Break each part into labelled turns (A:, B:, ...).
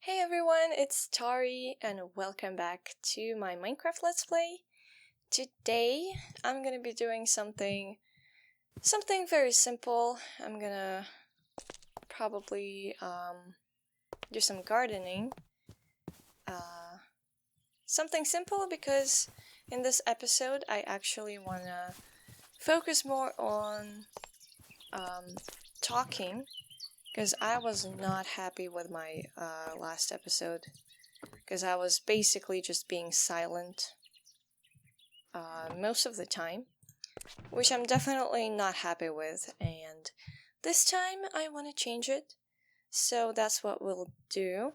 A: Hey everyone, it's Tari and welcome back to my Minecraft Let's Play. Today I'm gonna be doing something very simple. I'm gonna probably do some gardening. Something simple because in this episode I actually wanna focus more on talking, because I was not happy with my last episode, because I was basically just being silent most of the time, which I'm definitely not happy with, and this time I want to change it, so that's what we'll do.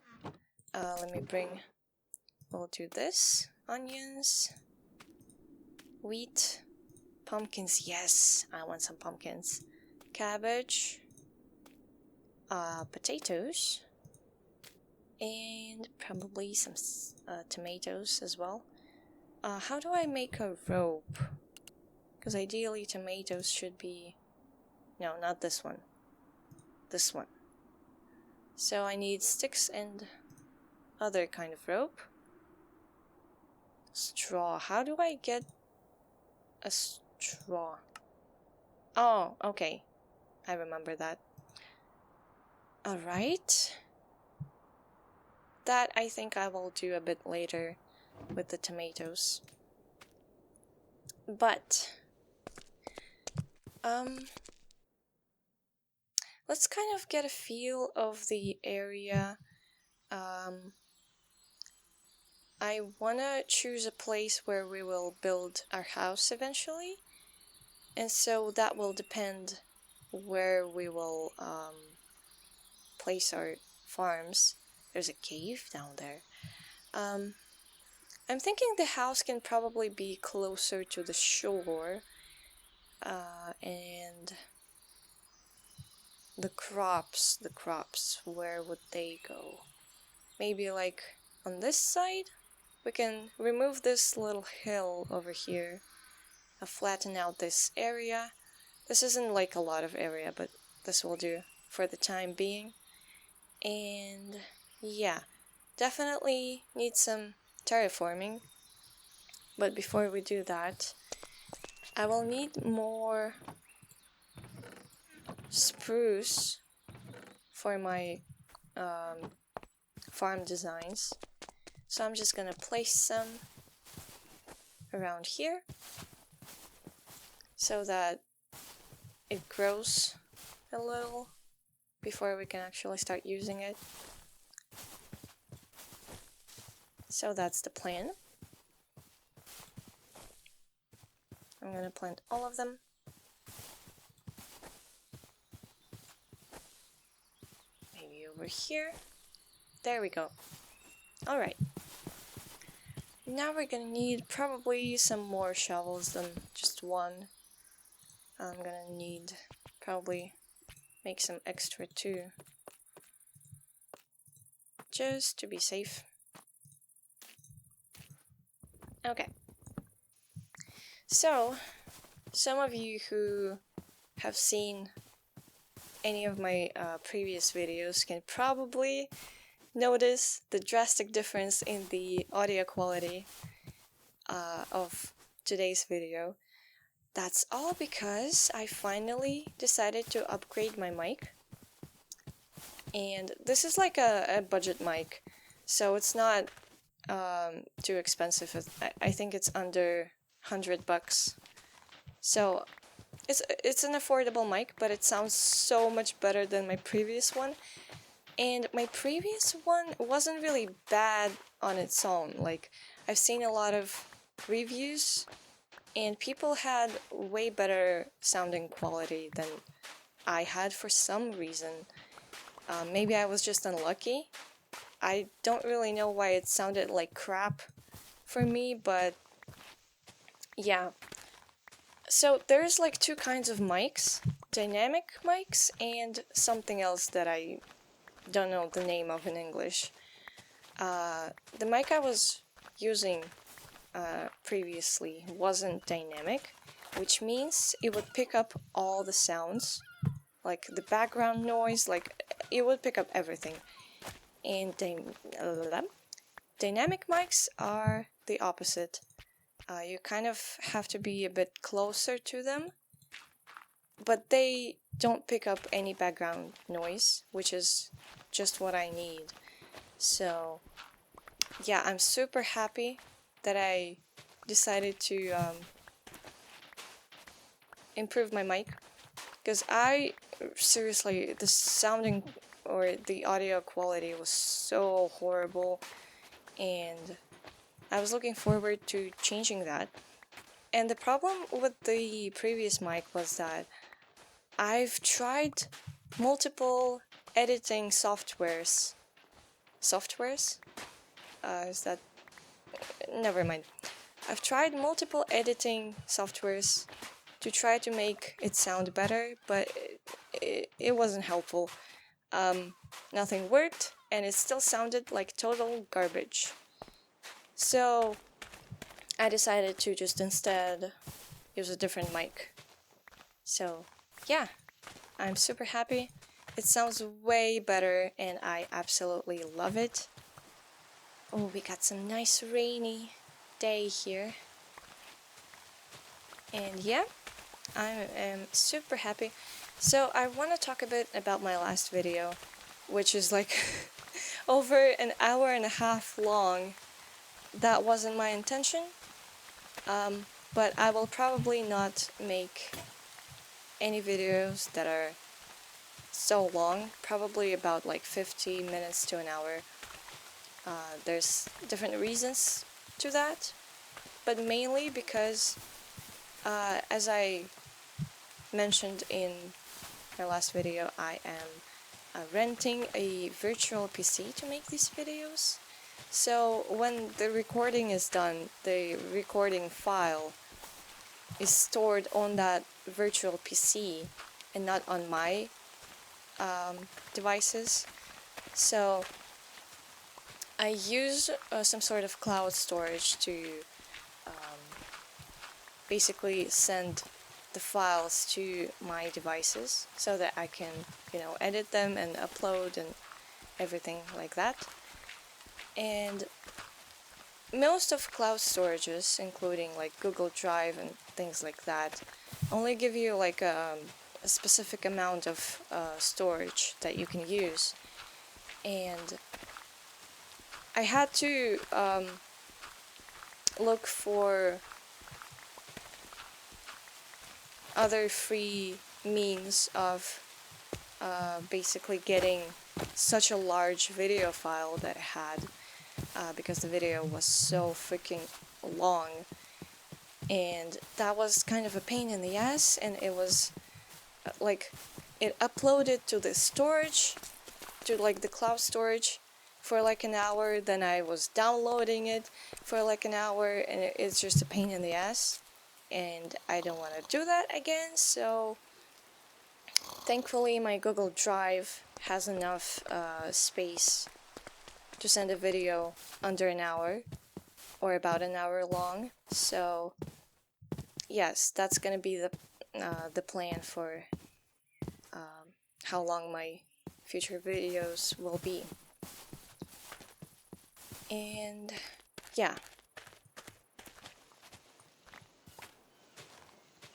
A: We'll do this. Onions, wheat, pumpkins, yes, I want some pumpkins, cabbage, potatoes, and probably some tomatoes as well. How do I make a rope? Because ideally tomatoes should be... No, not this one. This one. So I need sticks and other kind of rope. Straw. How do I get a straw? Oh, okay. I remember that. Alright. That I think I will do a bit later with the tomatoes. But let's kind of get a feel of the area. I wanna choose a place where we will build our house eventually, and so that will depend where we will place our farms. There's a cave down there. I'm thinking the house can probably be closer to the shore, and the crops, where would they go? Maybe like on this side? We can remove this little hill over here, flatten out this area. This isn't like a lot of area, but this will do for the time being. And yeah, definitely need some terraforming. But before we do that, I will need more spruce for my farm designs. So I'm just gonna place some around here so that it grows a little before we can actually start using it. So that's the plan. I'm gonna plant all of them. Maybe over here. There we go. Alright. Now we're gonna need probably some more shovels than just one. I'm gonna need probably make some extra too, just to be safe. Okay. So, some of you who have seen any of my previous videos can probably notice the drastic difference in the audio quality of today's video. That's all because I finally decided to upgrade my mic. And this is like a budget mic, so it's not too expensive. I think it's under $100. So it's an affordable mic, but it sounds so much better than my previous one. And my previous one wasn't really bad on its own. Like, I've seen a lot of reviews, and people had way better sounding quality than I had for some reason. Maybe I was just unlucky. I don't really know why it sounded like crap for me, but yeah. So there's like two kinds of mics, dynamic mics and something else that I don't know the name of in English. The mic I was using previously wasn't dynamic, which means it would pick up all the sounds, like the background noise, like it would pick up everything. and dynamic mics are the opposite. You kind of have to be a bit closer to them, but they don't pick up any background noise, which is just what I need. So yeah, I'm super happy that I decided to improve my mic, because seriously, the sounding or the audio quality was so horrible, and I was looking forward to changing that. And the problem with the previous mic was that I've tried multiple editing softwares. Is that... Never mind. I've tried multiple editing softwares to try to make it sound better, but it wasn't helpful. Nothing worked, and it still sounded like total garbage. So I decided to just instead use a different mic. So yeah, I'm super happy. It sounds way better, and I absolutely love it. Oh, we got some nice rainy day here. And yeah, I am super happy. So I want to talk a bit about my last video, which is like over an hour and a half long. That wasn't my intention, but I will probably not make any videos that are so long, probably about like 50 minutes to an hour. There's different reasons to that, but mainly because as I mentioned in my last video, I am renting a virtual PC to make these videos. So when the recording is done, the recording file is stored on that virtual PC and not on my devices. So I use some sort of cloud storage to basically send the files to my devices so that I can, edit them and upload and everything like that. And most of cloud storages, including like Google Drive and things like that, only give you like a specific amount of storage that you can use. And I had to look for other free means of basically getting such a large video file that I had, because the video was so freaking long, and that was kind of a pain in the ass. And it was like, it uploaded to the storage, to like the cloud storage for like an hour, then I was downloading it for like an hour, and it's just a pain in the ass, and I don't want to do that again. So thankfully my Google Drive has enough space to send a video under an hour, or about an hour long. So yes, that's gonna be the plan for how long my future videos will be. And yeah,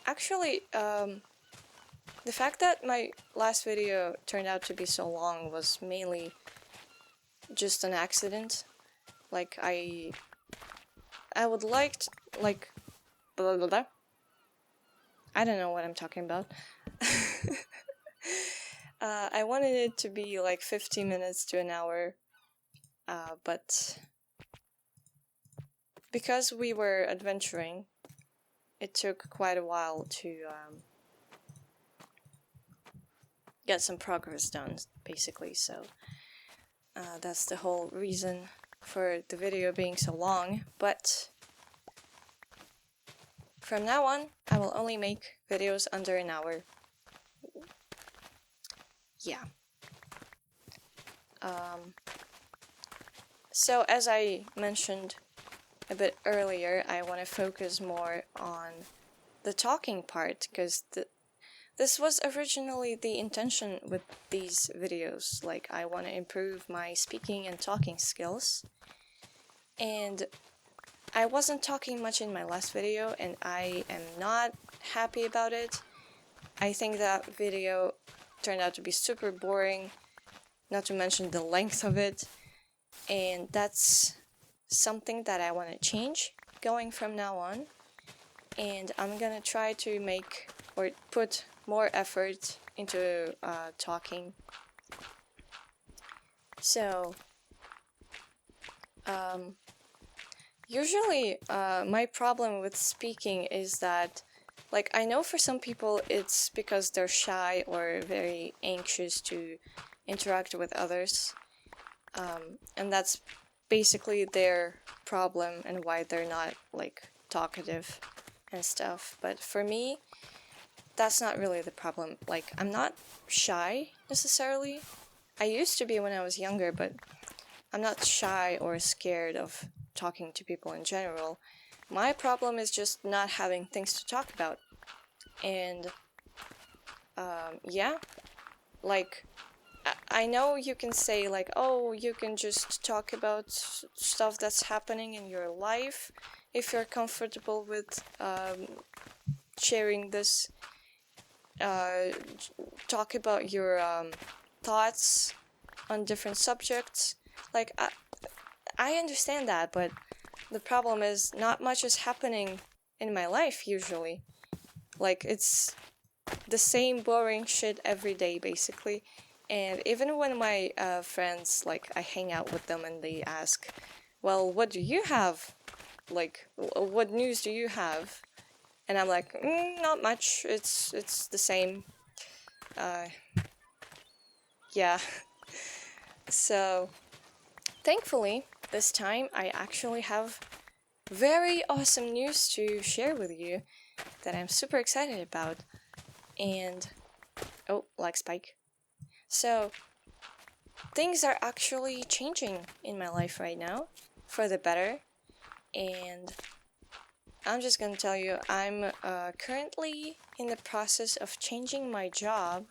A: actually, the fact that my last video turned out to be so long was mainly just an accident. Like, I would like to, like, blah blah blah. I don't know what I'm talking about. I wanted it to be like 50 minutes to an hour, but because we were adventuring, it took quite a while to get some progress done, basically. So that's the whole reason for the video being so long. But from now on, I will only make videos under an hour. Yeah. So as I mentioned a bit earlier, I want to focus more on the talking part, because this was originally the intention with these videos. Like, I want to improve my speaking and talking skills. And I wasn't talking much in my last video, and I am not happy about it. I think that video turned out to be super boring, not to mention the length of it. And that's something that I want to change going from now on. And I'm gonna try to make or put more effort into talking. So, usually my problem with speaking is that, like, I know for some people it's because they're shy or very anxious to interact with others, and that's basically their problem and why they're not, like, talkative and stuff. But for me, that's not really the problem. Like, I'm not shy necessarily. I used to be when I was younger, but I'm not shy or scared of talking to people in general. My problem is just not having things to talk about. And yeah, like, I know you can say, like, oh, you can just talk about stuff that's happening in your life if you're comfortable with sharing this. Talk about your thoughts on different subjects. Like, I understand that, but the problem is not much is happening in my life usually. Like, it's the same boring shit every day, basically. And even when my friends, like, I hang out with them and they ask, well, what do you have? Like, what news do you have? And I'm like, not much. It's the same. Yeah. So, thankfully, this time I actually have very awesome news to share with you that I'm super excited about. And oh, like Spike. So, things are actually changing in my life right now for the better. And I'm just gonna tell you, I'm currently in the process of changing my job,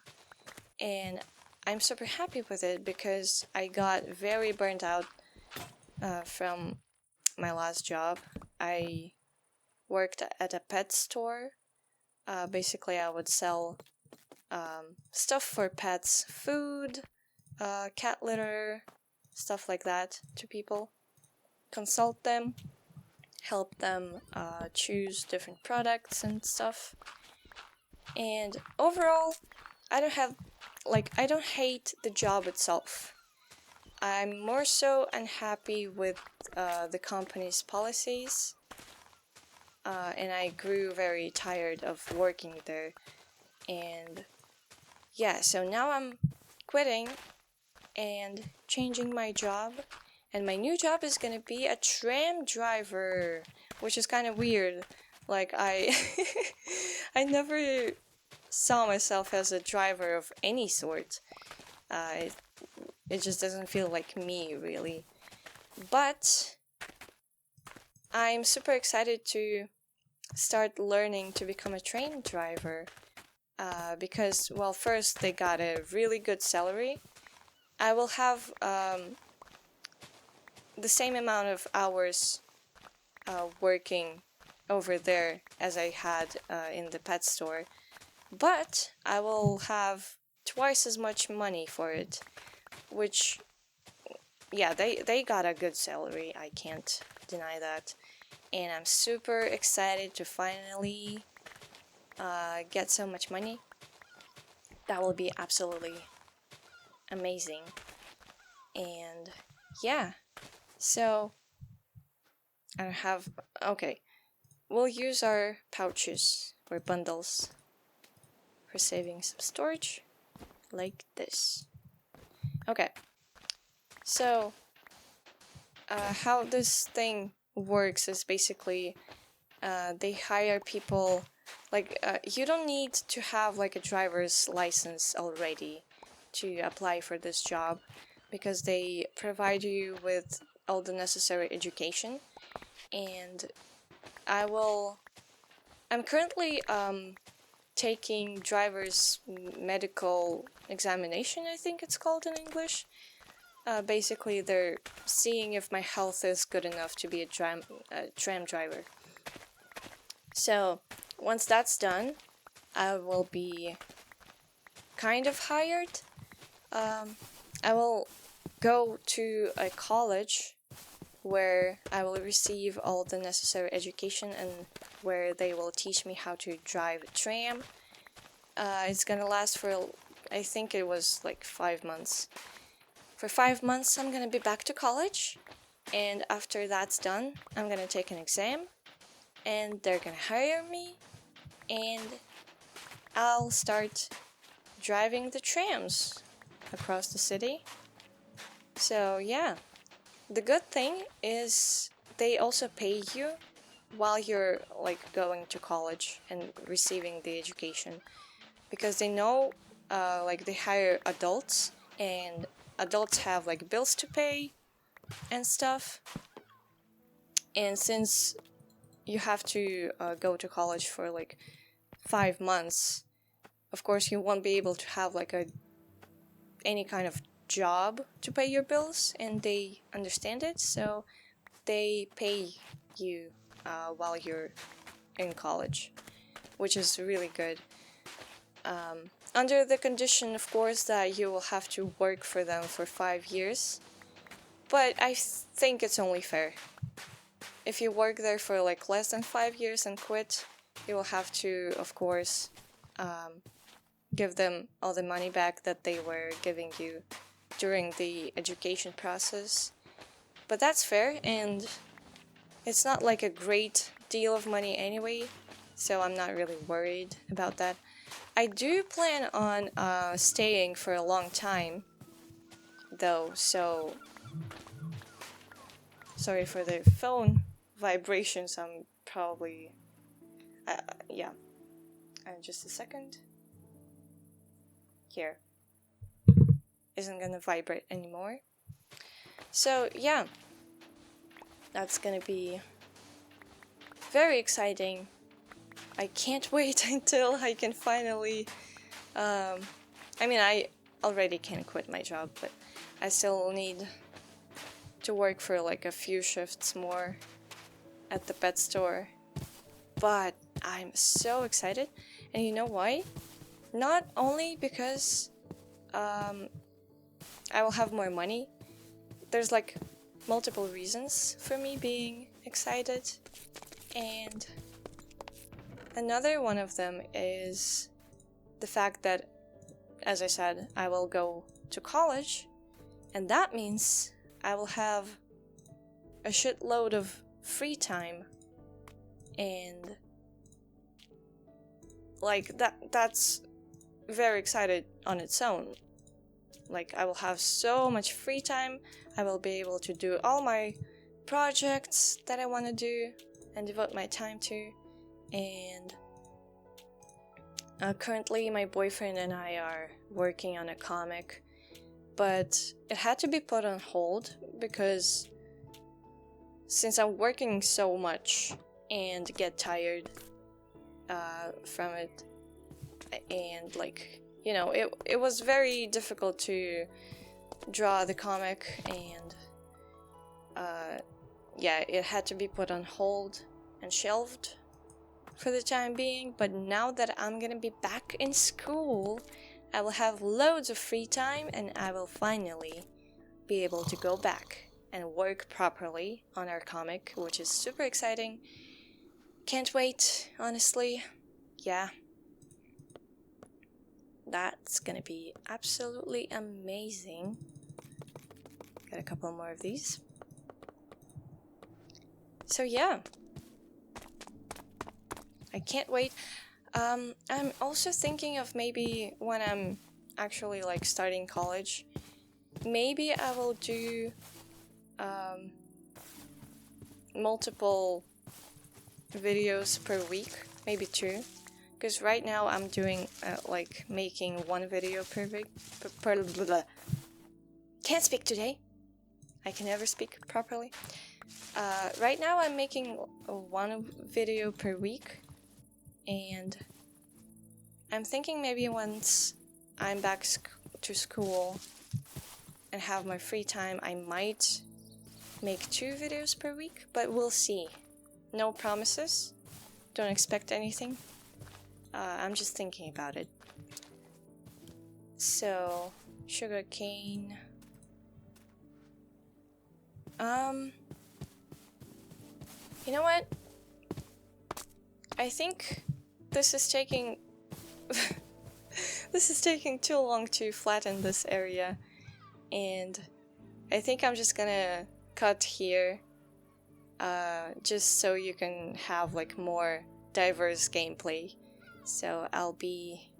A: and I'm super happy with it because I got very burnt out from my last job. I worked at a pet store. Basically, I would sell stuff for pets, food, cat litter, stuff like that to people. Consult them, help them choose different products and stuff. And overall, I don't hate the job itself. I'm more so unhappy with the company's policies, and I grew very tired of working there. And yeah, so now I'm quitting and changing my job, and my new job is gonna be a tram driver, which is kind of weird. Like, I I never saw myself as a driver of any sort. It just doesn't feel like me, really. But I'm super excited to start learning to become a train driver, because, well, first they got a really good salary. I will have the same amount of hours working over there as I had in the pet store, but I will have twice as much money for it, which, yeah, they got a good salary, I can't deny that. And I'm super excited to finally get so much money. That will be absolutely amazing. And yeah, so I have, okay, we'll use our pouches or bundles for saving some storage, like this. Okay, so how this thing works is basically they hire people, like, you don't need to have, like, a driver's license already to apply for this job, because they provide you with all the necessary education. And I'm currently taking driver's medical examination, I think it's called in English. Basically, they're seeing if my health is good enough to be a tram driver. So, once that's done, I will be kind of hired. I will go to a college where I will receive all the necessary education and where they will teach me how to drive a tram. It's gonna last for, I think it was like 5 months. For 5 months, I'm gonna be back to college, and after that's done, I'm gonna take an exam, and they're gonna hire me, and I'll start driving the trams across the city. So yeah, the good thing is they also pay you while you're like going to college and receiving the education, because they know like they hire adults, and adults have like bills to pay and stuff. And since you have to go to college for like 5 months, of course you won't be able to have like any kind of job to pay your bills, and they understand it, so they pay you while you're in college, which is really good. Under the condition, of course, that you will have to work for them for 5 years, but I think it's only fair. If you work there for like less than 5 years and quit, you will have to, of course, give them all the money back that they were giving you during the education process. But that's fair, and it's not like a great deal of money anyway, so I'm not really worried about that. I do plan on staying for a long time, though, so sorry for the phone vibrations. I'm probably yeah, just a second. Here, isn't gonna vibrate anymore. So yeah, that's gonna be very exciting. I can't wait until I can finally I mean, I already can quit my job, but I still need to work for like a few shifts more at the pet store. But I'm so excited, and you know why? Not only because I will have more money. There's like multiple reasons for me being excited, and another one of them is the fact that, as I said, I will go to college, and that means I will have a shitload of free time, and like that's very excited on its own. Like, I will have so much free time. I will be able to do all my projects that I want to do and devote my time to. And currently my boyfriend and I are working on a comic, but it had to be put on hold because since I'm working so much and get tired from it, and like, you know, it was very difficult to draw the comic, and yeah, it had to be put on hold and shelved for the time being. But now that I'm gonna be back in school, I will have loads of free time, and I will finally be able to go back and work properly on our comic, which is super exciting. Can't wait, honestly. Yeah. That's gonna be absolutely amazing. Got a couple more of these. So yeah, I can't wait. I'm also thinking of maybe when I'm actually like starting college, maybe I will do multiple videos per week, maybe 2. Because right now I'm doing like making 1 video per week. Can't speak today. I can never speak properly. Right now I'm making 1 video per week, and I'm thinking maybe once I'm back to school and have my free time, I might make 2 videos per week, but we'll see. No promises. Don't expect anything. I'm just thinking about it. So, sugarcane. You know what? I think this is taking this is taking too long to flatten this area, and I think I'm just gonna cut here, just so you can have like more diverse gameplay. So I'll be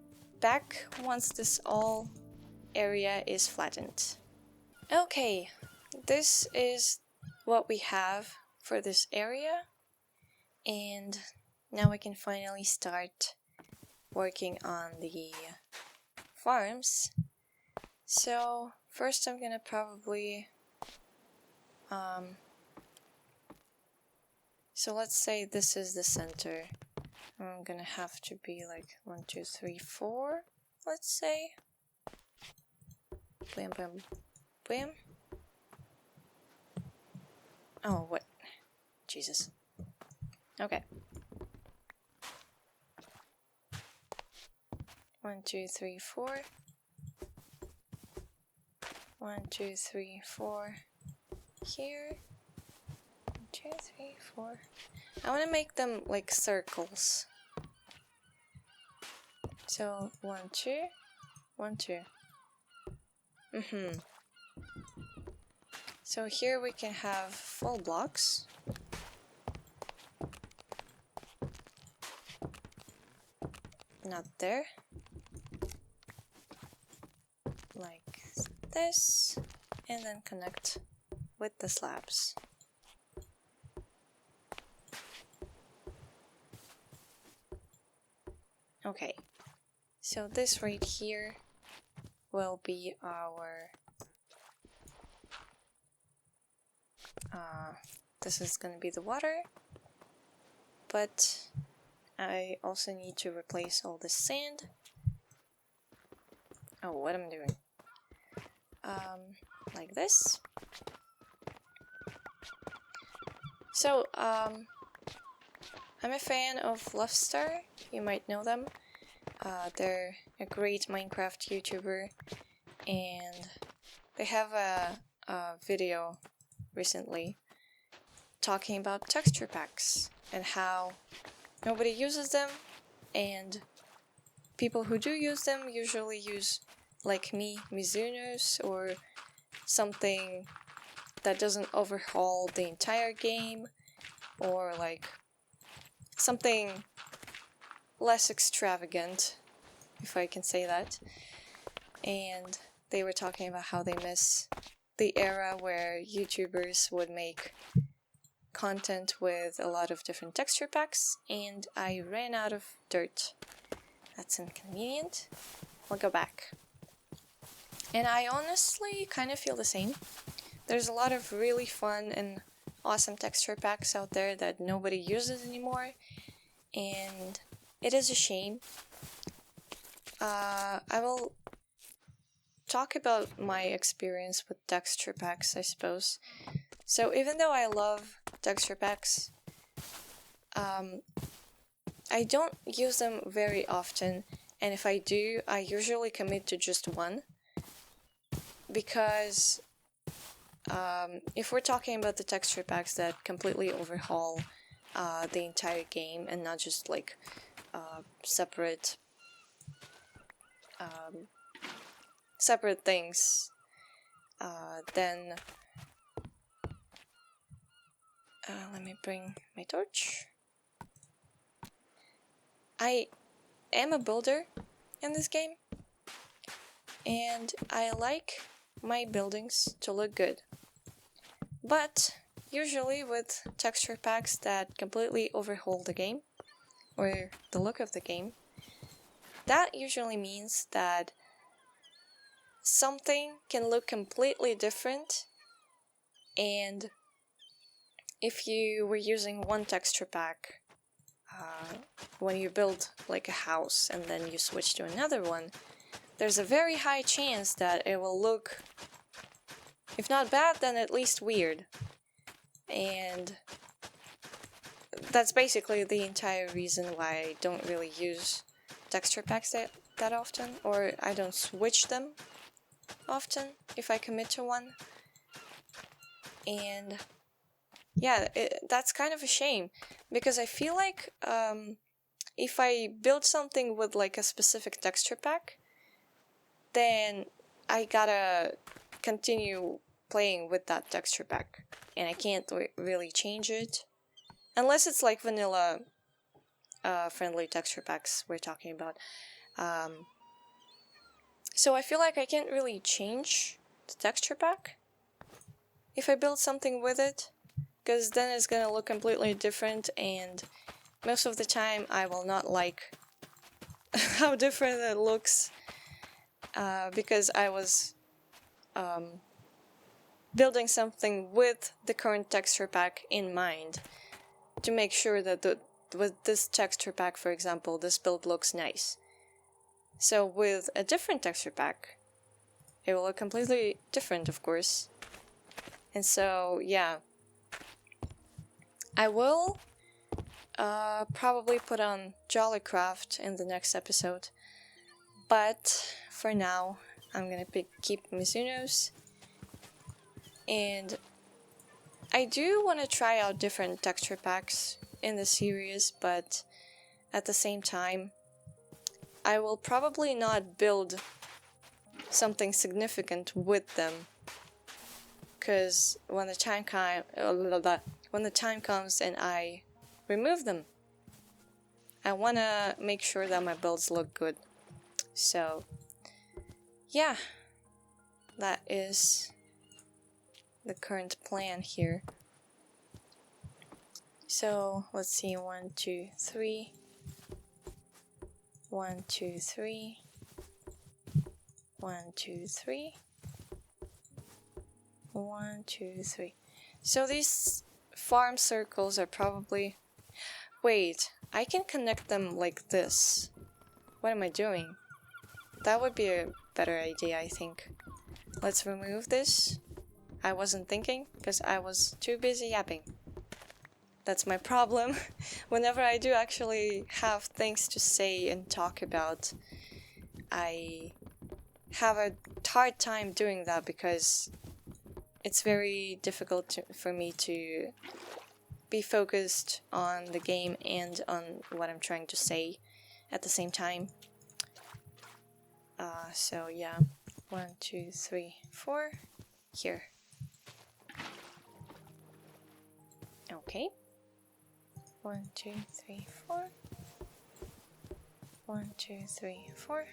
A: back once this all area is flattened. Okay, this is what we have for this area, and now we can finally start working on the farms. So first I'm gonna probably so let's say this is the center. I'm gonna have to be like 1, 2, 3, 4, let's say. Bam, bam, bam. Oh, what? Jesus. Okay. 1, 2, 3, 4. 1, 2, 3, 4. Here. 1, 2, 3, 4. I want to make them like circles. So 1, 2, 1, 2. So here we can have full blocks. Not there. Like this. And then connect with the slabs. Okay. So this right here will be our this is gonna be the water, but I also need to replace all the sand. Oh, what am I doing? Like this. So, I'm a fan of Lovestar. You might know them. They're a great Minecraft YouTuber, and they have a video recently talking about texture packs and how nobody uses them, and people who do use them usually use, like me, Mizunos or something that doesn't overhaul the entire game, or like something less extravagant, if I can say that. And they were talking about how they miss the era where YouTubers would make content with a lot of different texture packs, and I ran out of dirt. That's inconvenient. I'll go back. And I honestly kind of feel the same. There's a lot of really fun and awesome texture packs out there that nobody uses anymore, and it is a shame. I will talk about my experience with texture packs, I suppose. So even though I love texture packs, I don't use them very often, and if I do, I usually commit to just one, because if we're talking about the texture packs that completely overhaul the entire game and not just like separate things, then let me bring my torch. I am a builder in this game, and I like my buildings to look good. But usually with texture packs that completely overhaul the game, or the look of the game, that usually means that something can look completely different, and if you were using one texture pack when you build like a house and then you switch to another one, there's a very high chance that it will look, if not bad, then at least weird. And that's basically the entire reason why I don't really use texture packs that often, or I don't switch them often if I commit to one. And yeah, that's kind of a shame, because I feel like if I build something with like a specific texture pack, then I gotta continue playing with that texture pack, and I can't really change it unless it's like vanilla friendly texture packs we're talking about. So I feel like I can't really change the texture pack if I build something with it, because then it's gonna look completely different, and most of the time I will not like how different it looks, because I was building something with the current texture pack in mind to make sure that with this texture pack, for example, this build looks nice. So with a different texture pack, it will look completely different, of course. And so, yeah, I will probably put on Jollycraft in the next episode, but for now, I'm gonna keep Mizuno's. And I do want to try out different texture packs in the series, but at the same time, I will probably not build something significant with them, because when the time comes and I remove them, I want to make sure that my builds look good. So yeah, that is the current plan here. So let's see, 1, 2, 3, 1, 2, 3, 1, 2, 3, 1, 2, 3. So these farm circles are probably... Wait, I can connect them like this. What am I doing? That would be a better idea, I think. Let's remove this. I wasn't thinking, because I was too busy yapping. That's my problem. Whenever I do actually have things to say and talk about, I have a hard time doing that, because it's very difficult for me to be focused on the game and on what I'm trying to say at the same time. So yeah, 1, 2, 3, 4, here. Okay. 1, 2, 3, 4. 1, 2, 3, 4.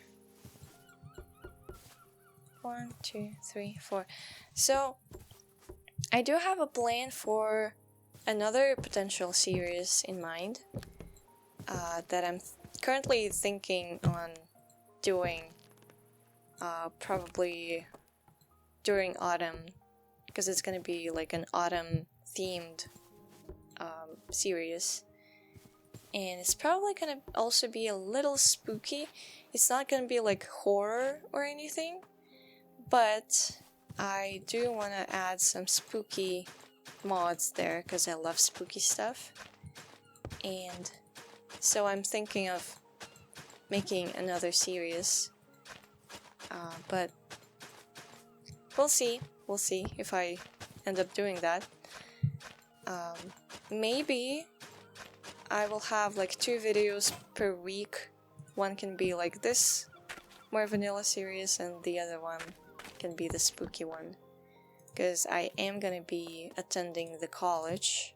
A: 1, 2, 3, 4. So I do have a plan for another potential series in mind that I'm currently thinking on doing probably during autumn, because it's gonna be like an autumn themed series, and it's probably gonna also be a little spooky. It's not gonna be like horror or anything, but I do want to add some spooky mods there, because I love spooky stuff. And so I'm thinking of making another series, but we'll see if I end up doing that. Maybe I will have like 2 videos per week. One can be like this more vanilla series, and the other one can be the spooky one, because I am gonna be attending the college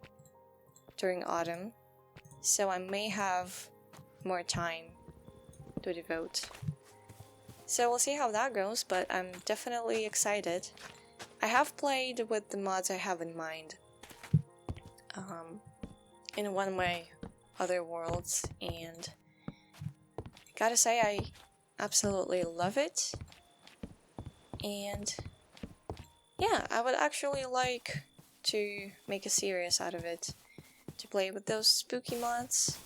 A: during autumn, so I may have more time to devote. So we'll see how that goes, but I'm definitely excited. I have played with the mods I have in mind in one of my other worlds, and I gotta say I absolutely love it. And yeah, I would actually like to make a series out of it, to play with those spooky mods.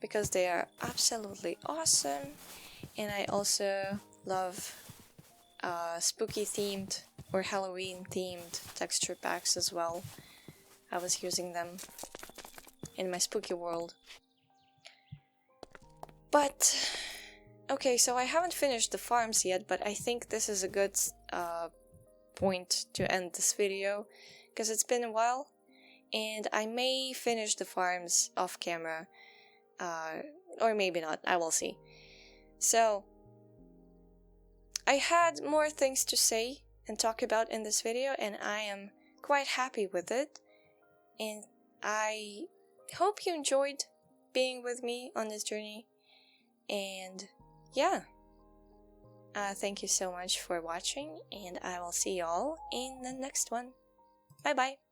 A: because they are absolutely awesome, and I also love spooky themed or Halloween themed texture packs as well. I was using them in my spooky world. But okay, so I haven't finished the farms yet, but I think this is a good point to end this video, because it's been a while, and I may finish the farms off camera, or maybe not, I will see. So, I had more things to say and talk about in this video, and I am quite happy with it, and I hope you enjoyed being with me on this journey, and yeah. Thank you so much for watching, and I will see y'all in the next one. Bye bye!